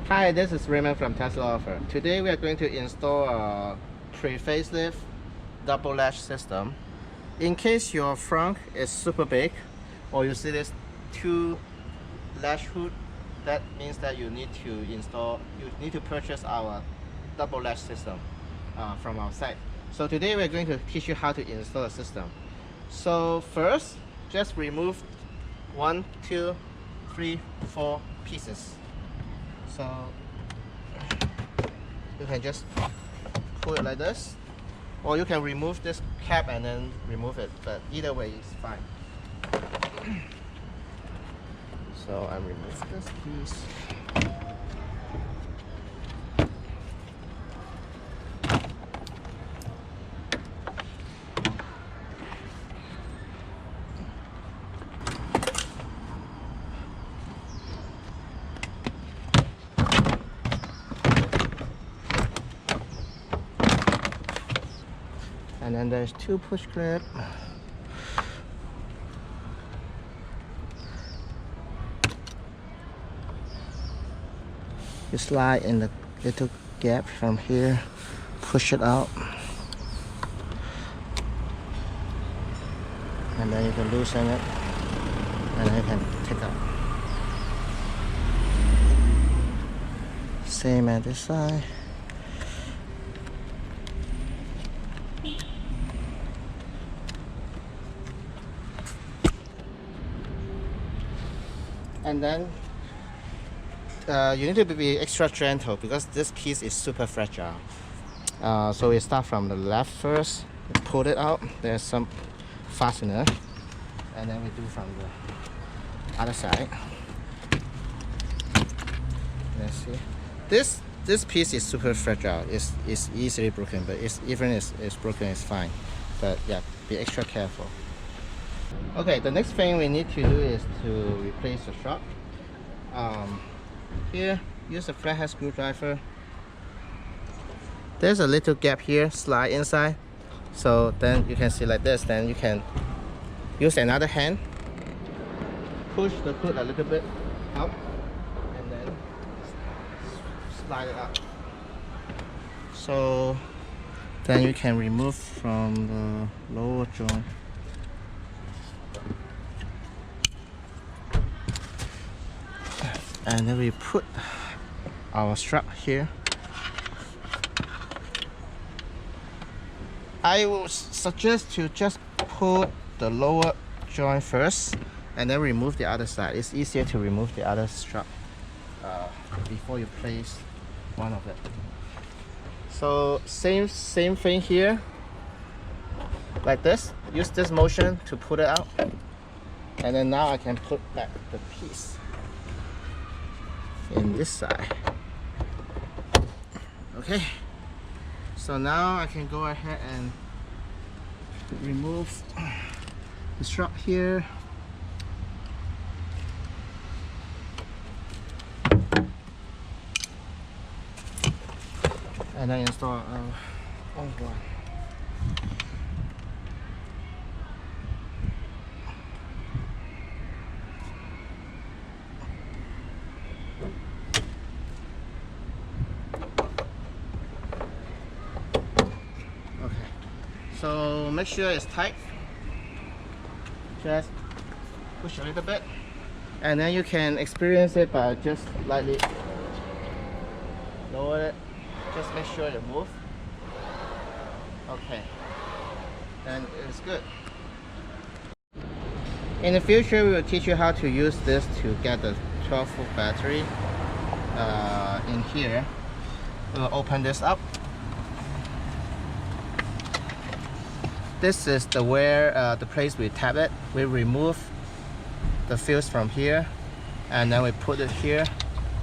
Hi, this is Raymond from EVOffer. Today we are going to install a 3-facelift double latch system. In case your frunk is super big or you see this 2 latch hood, that means that you need to purchase our double latch system from our site. So today we're going to teach you how to install the system. So first, just remove 1, 2, 3, 4 pieces. So you can just pull it like this, or you can remove this cap and then remove it, but either way is fine. So I remove this piece. And then there's 2 push clips. You slide in the little gap from here, push it out, and then you can loosen it, and then you can take out. Same at this side. And then you need to be extra gentle because this piece is super fragile. So we start from the left first, pull it out, there's some fastener, and then we do from the other side. Let's see. This piece is super fragile. It's easily broken, but even if it's broken, it's fine. But yeah, be extra careful. Okay, the next thing we need to do is to replace the strap. Here, use a flathead screwdriver. There's a little gap here, slide inside. So then you can see like this, then you can use another hand, push the hood a little bit up, and then slide it up. So then you can remove from the lower joint. And then we put our strap here. I would suggest to just pull the lower joint first and then remove the other side. It's easier to remove the other strap before you place one of it. So same thing here, like this. Use this motion to pull it out, and then now I can put back the piece in this side. Okay, so now I can go ahead and remove the strap here. And then install our own one. So make sure it's tight. Just push a little bit, and then you can experience it by just lightly lower it. Just make sure it moves. Okay, and it's good. In the future, we will teach you how to use this to get the 12-volt battery in here. We'll open this up. This is the place we tap it. We remove the fuse from here, and then we put it here,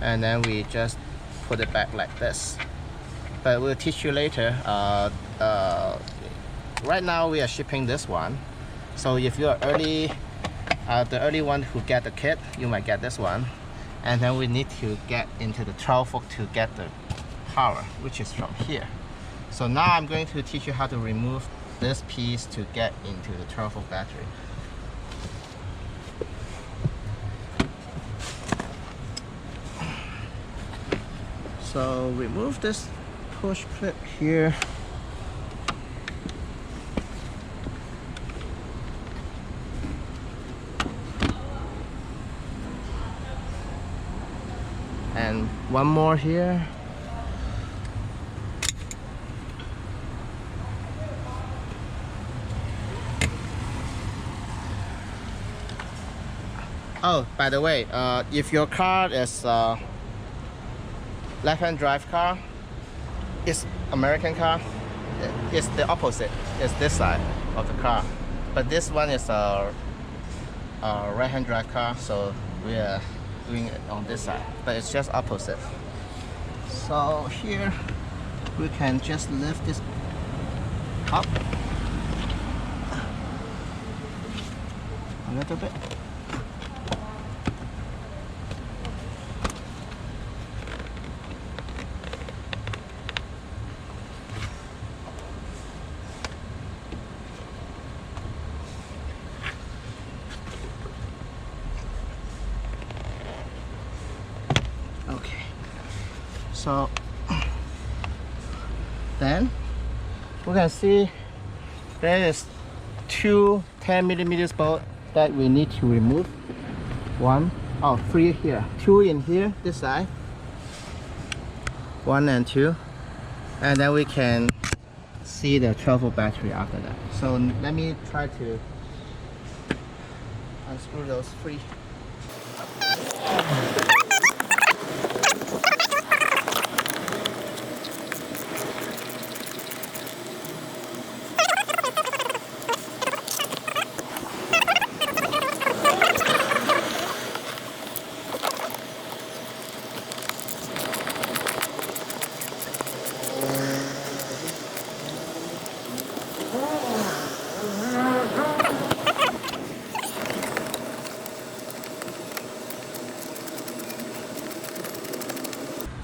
and then we just put it back like this. But we'll teach you later. Right now we are shipping this one, so if you're the early one who get the kit, you might get this one. And then we need to get into the 12-volt to get the power, which is from here. So now I'm going to teach you how to remove this piece to get into the 12-volt battery. So remove this push clip here. And one more here. Oh, by the way, if your car is left-hand drive car, it's American car, it's the opposite. It's this side of the car. But this one is a right-hand drive car, so we are doing it on this side. But it's just opposite. So here we can just lift this up a little bit. Okay, so then we can see there is two 10mm bolts that we need to remove. Three here, two in here, this side, 1 and 2, and then we can see the 12-volt battery after that. So let me try to unscrew those three.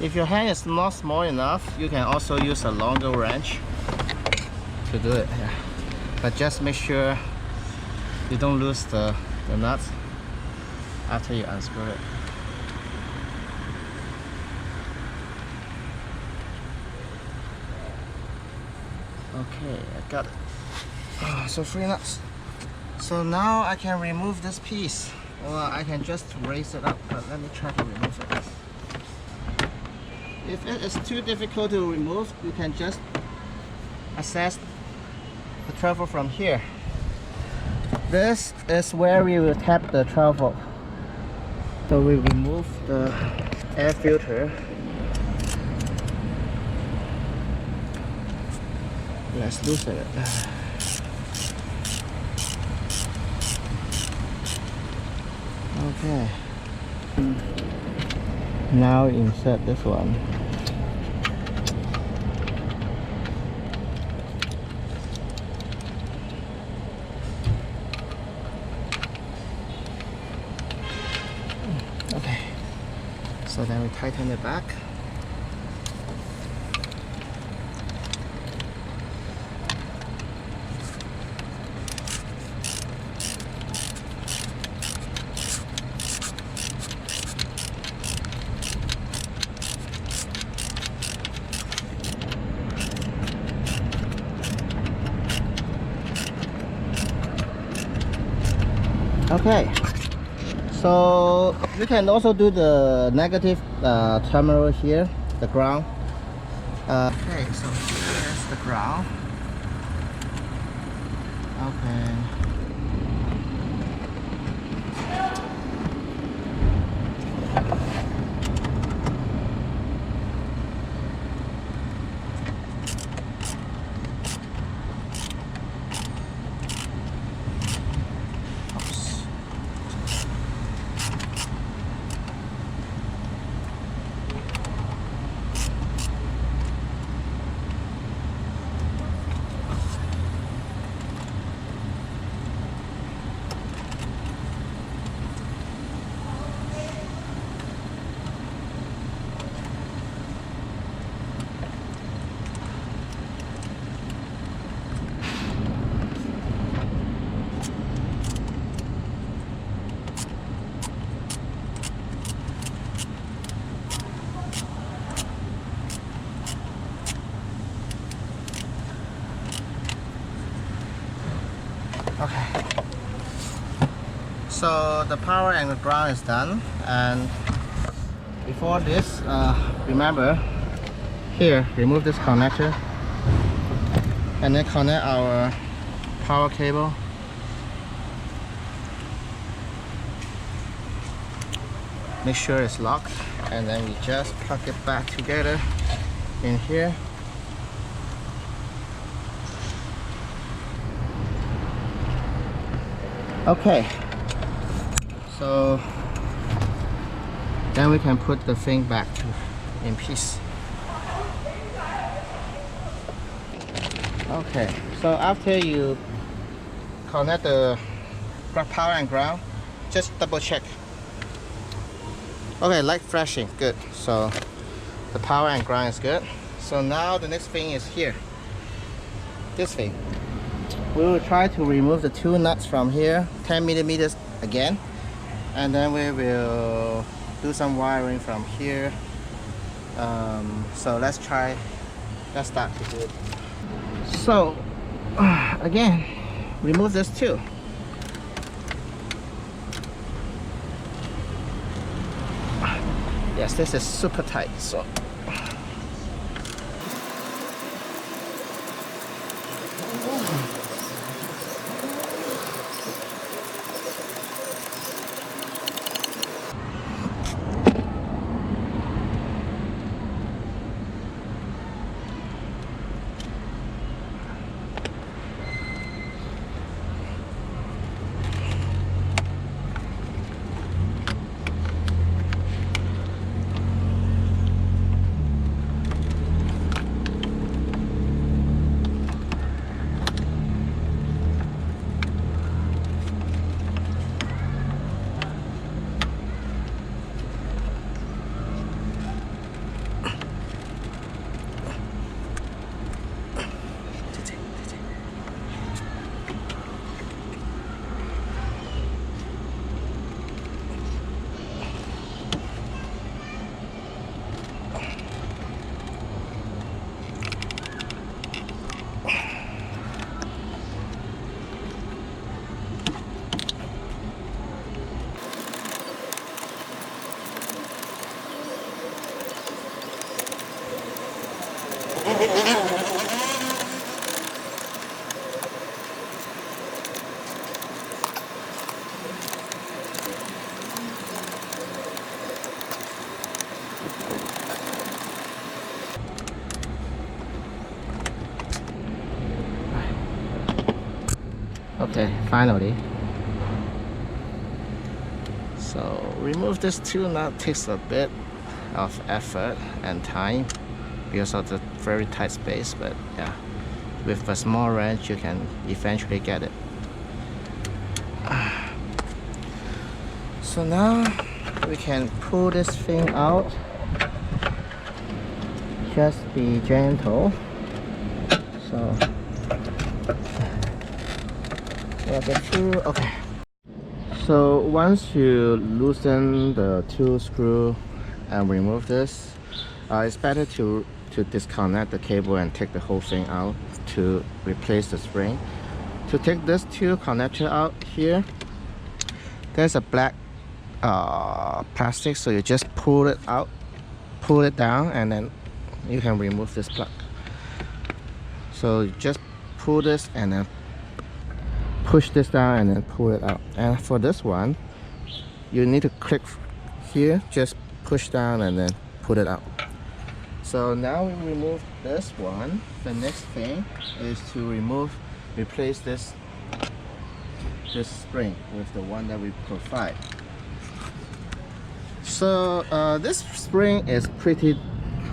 If your hand is not small enough, you can also use a longer wrench to do it. Yeah. But just make sure you don't lose the nuts after you unscrew it. Okay, I got it. So 3 nuts. So now I can remove this piece, or I can just raise it up. But let me try to remove it. If it is too difficult to remove, you can just access the 12-volt from here. This is where we will tap the 12-volt. So we remove the air filter. Let's loosen it. Okay. Now insert this one. Okay. So then we tighten it back. Okay, so you can also do the negative terminal here, the ground. Okay, so here's the ground. Okay. So the power and the ground is done, and before this, remember here, remove this connector and then connect our power cable. Make sure it's locked, and then we just plug it back together in here. Okay, so then we can put the thing back in piece. Okay, so after you connect the power and ground, just double check. Okay, light flashing, good. So the power and ground is good. So now the next thing is here, this thing. We will try to remove the two nuts from here, 10 millimeters again, and then we will do some wiring from here. So let's start to do it. So again, remove this too. Yes, this is super tight, so okay, finally. So remove this two nut takes a bit of effort and time because of the very tight space, but yeah, with a small wrench you can eventually get it. So now we can pull this thing out. Just be gentle. So okay. So once you loosen the two screw and remove this, it's better to disconnect the cable and take the whole thing out to replace the spring. To take this two connector out here, there's a black plastic, so you just pull it out, pull it down, and then you can remove this plug. So you just pull this and then push this down and then pull it out. And for this one, you need to click here, just push down and then pull it out. So now we remove this one. The next thing is to replace this spring with the one that we provide. So this spring is pretty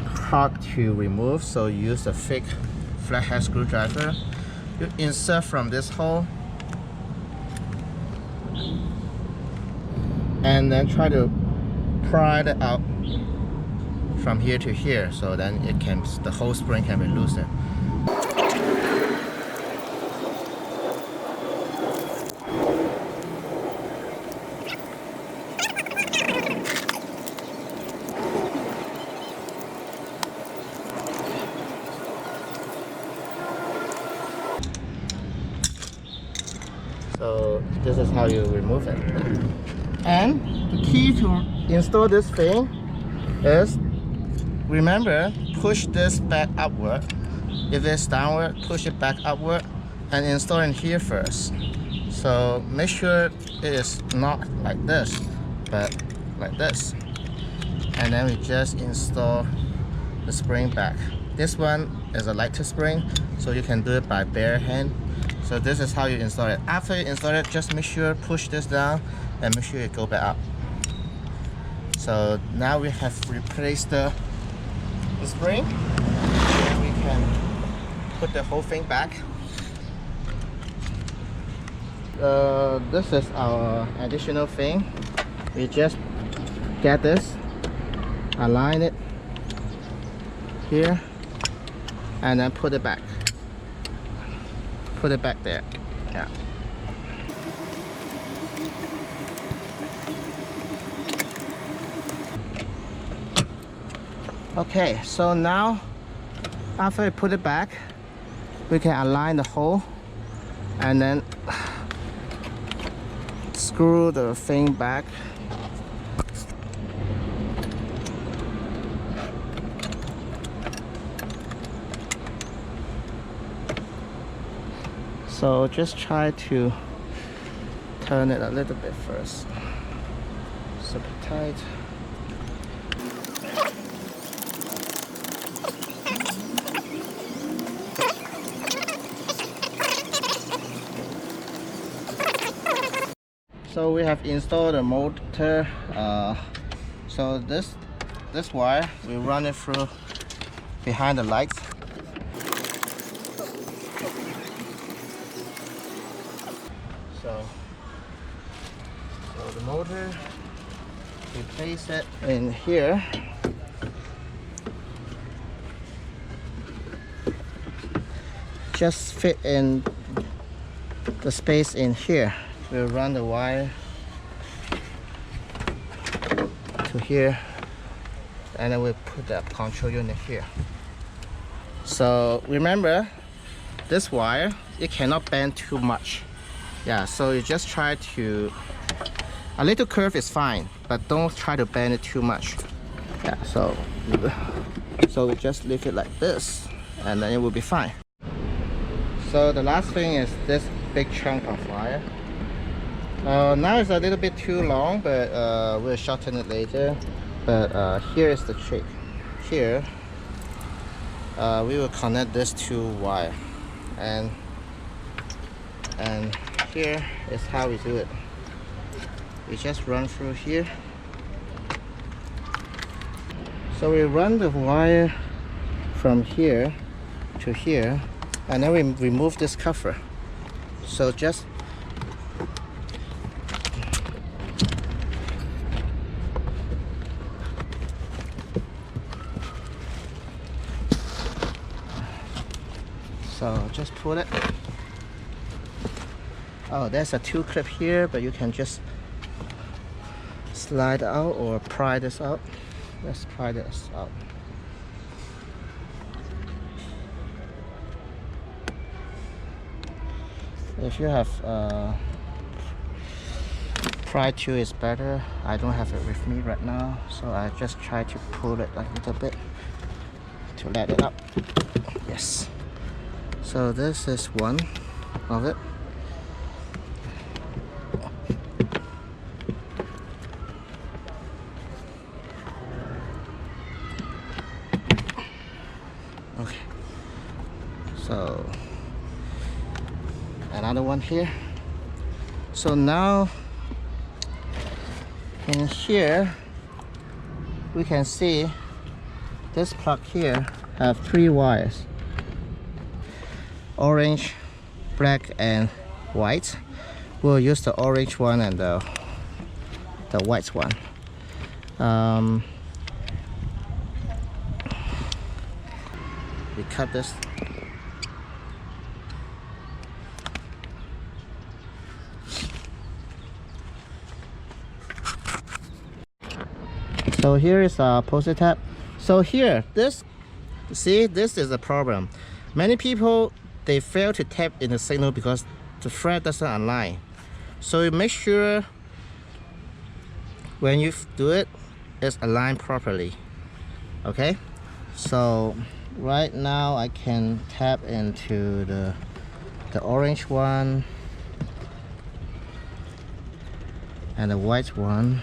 hard to remove, so use a thick flathead screwdriver. You insert from this hole and then try to pry it out from here to here, so then the whole spring can be loosened. So this is how you remove it. And the key to install this thing is, remember, push this back upward. If it's downward, push it back upward and install in here first. So make sure it is not like this, but like this. And then we just install the spring back. This one is a lighter spring, so you can do it by bare hand. So this is how you install it. After you install it, just make sure push this down and make sure it go back up. So now we have replaced the spring, and we can put the whole thing back. This is our additional thing. We just get this, align it here, and then put it back. Put it back there. Yeah. Okay, so now after we put it back, we can align the hole and then screw the thing back. So just try to turn it a little bit first. Super tight. So we have installed the motor. So this wire, we run it through behind the lights. So the motor, we place it in here. Just fit in the space in here. We'll run the wire to here, and then we'll put the control unit here. So remember, this wire, it cannot bend too much. Yeah, so you just try to, a little curve is fine, but don't try to bend it too much. Yeah, so we just leave it like this, and then it will be fine. So the last thing is this big chunk of wire. Now it's a little bit too long, but we'll shorten it later. But here is the trick. Here, we will connect this two wire, and here is how we do it. We just run through here. So we run the wire from here to here, and then we remove this cover. So just pull it. Oh, there's a two clip here, but you can just slide out or pry this out. Let's pry this out. If you have pry tool is better. I don't have it with me right now, so I just try to pull it a little bit to let it up. Yes. So this is one of it. Okay. So another one here. So now in here we can see this plug here have three wires. Orange, black, and white. We'll use the orange one and the white one. We cut this. So here is a poster tab. So here, this, see, this is the problem. Many people, they fail to tap in the signal because the thread doesn't align. So you make sure when you do it, it's aligned properly. Okay, so right now I can tap into the orange one and the white one.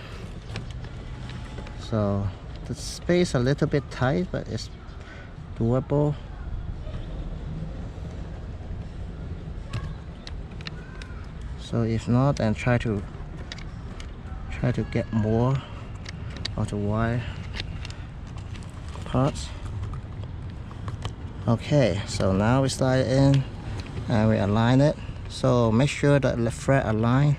So the space a little bit tight, but it's doable. So if not, then try to get more of the wire parts. Okay, so now we slide it in and we align it. So make sure that the thread align.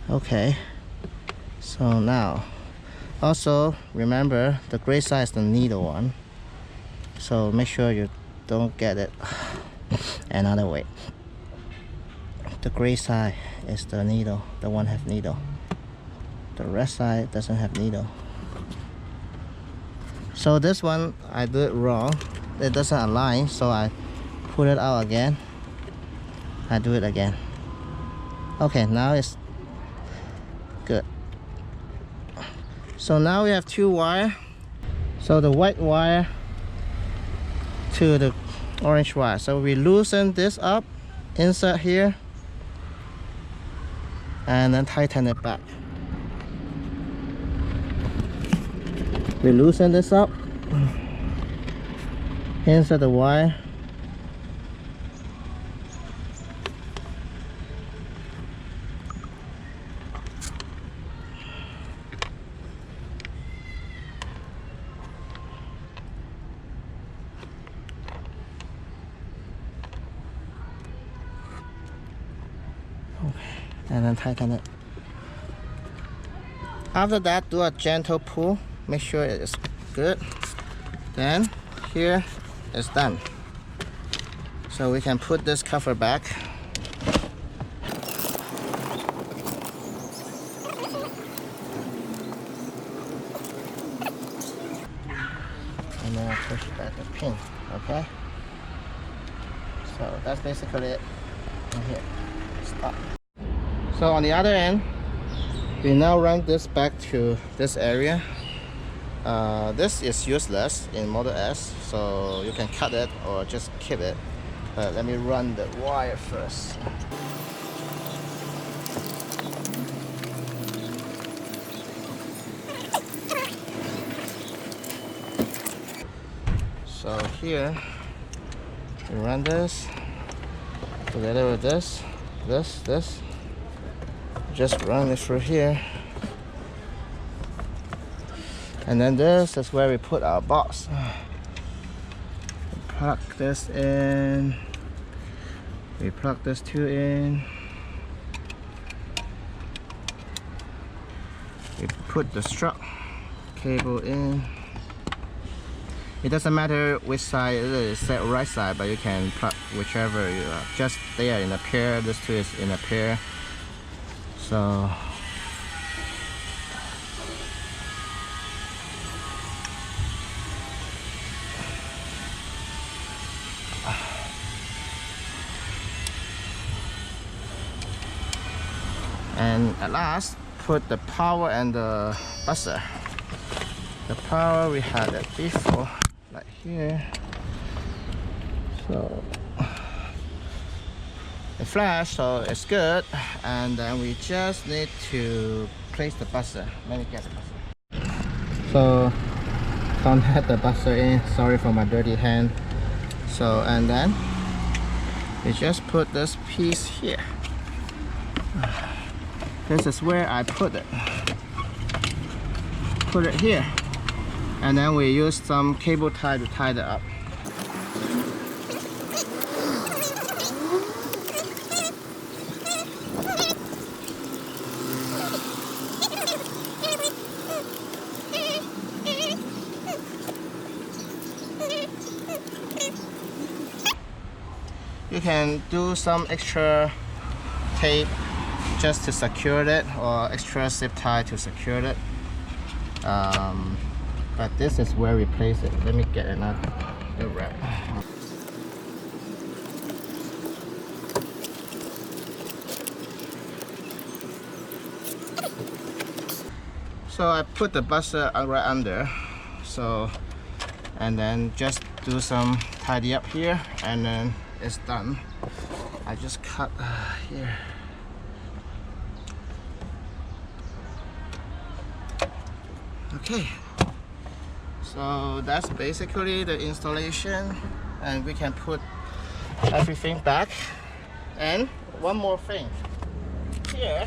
Okay, so now also remember the gray side is the needle one, so make sure you don't get it another way. The gray side is the needle, the one have needle. The red side doesn't have needle. So this one I do it wrong, it doesn't align, so I pull it out again. I do it again. Okay, now it's good. So now we have two wire. So the white wire to the orange wire. So we loosen this up, insert here, and then tighten it back. We loosen this up, insert the wire, and then tighten it. After that, do a gentle pull, make sure it is good. Then here it's done. So we can put this cover back. And then I push back the pin, okay? So that's basically it. And here, stop. So on the other end, we now run this back to this area. This is useless in Model S, so you can cut it or just keep it. But let me run the wire first. So here, we run this together with this. Just run it through here, and then this is where we put our box. We plug this in, we plug this two in, we put the strap cable in. It doesn't matter which side it is, set right side, but you can plug whichever you are. Just they are in a pair, this two is in a pair. So and at last, put the power and the buzzer. The power we had it before, like here. So it flashed, so it's good. And then we just need to place the buzzer. Let me get the buzzer. So can't have the buzzer in. Sorry for my dirty hand. So and then we just put this piece here. This is where I put it. Put it here, and then we use some cable tie to tie it up. You can do some extra tape just to secure it, or extra zip tie to secure it. But this is where we place it. Let me get another wrap. So I put the buzzer right under. So, and then just do some tidy up here, and then it's done. I just cut here. Okay. So that's basically the installation, and we can put everything back. And one more thing, here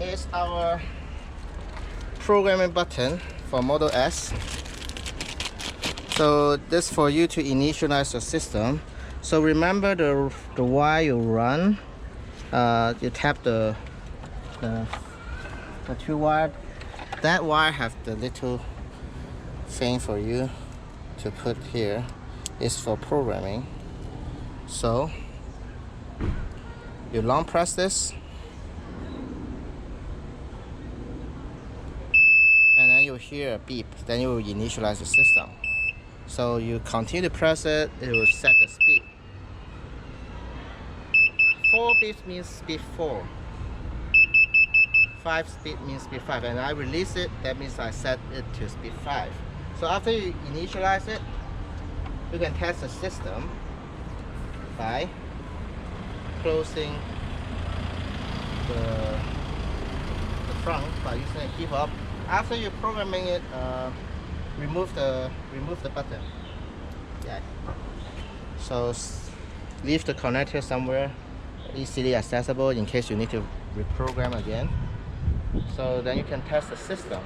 is our programming button for Model S. So this for you to initialize your system. So remember the wire you run, you tap the 2 wire. That wire have the little thing for you to put here. Is for programming. So you long press this, and then you'll hear a beep. Then you will initialize the system. So you continue to press it, it will set the speed. 4 beeps means speed 4. 5 speed means speed 5, and I release it, that means I set it to speed 5. So after you initialize it, you can test the system by closing the front by using a key fob. After you're programming it, remove the button. Yeah. So leave the connector somewhere easily accessible in case you need to reprogram again. So then you can test the system.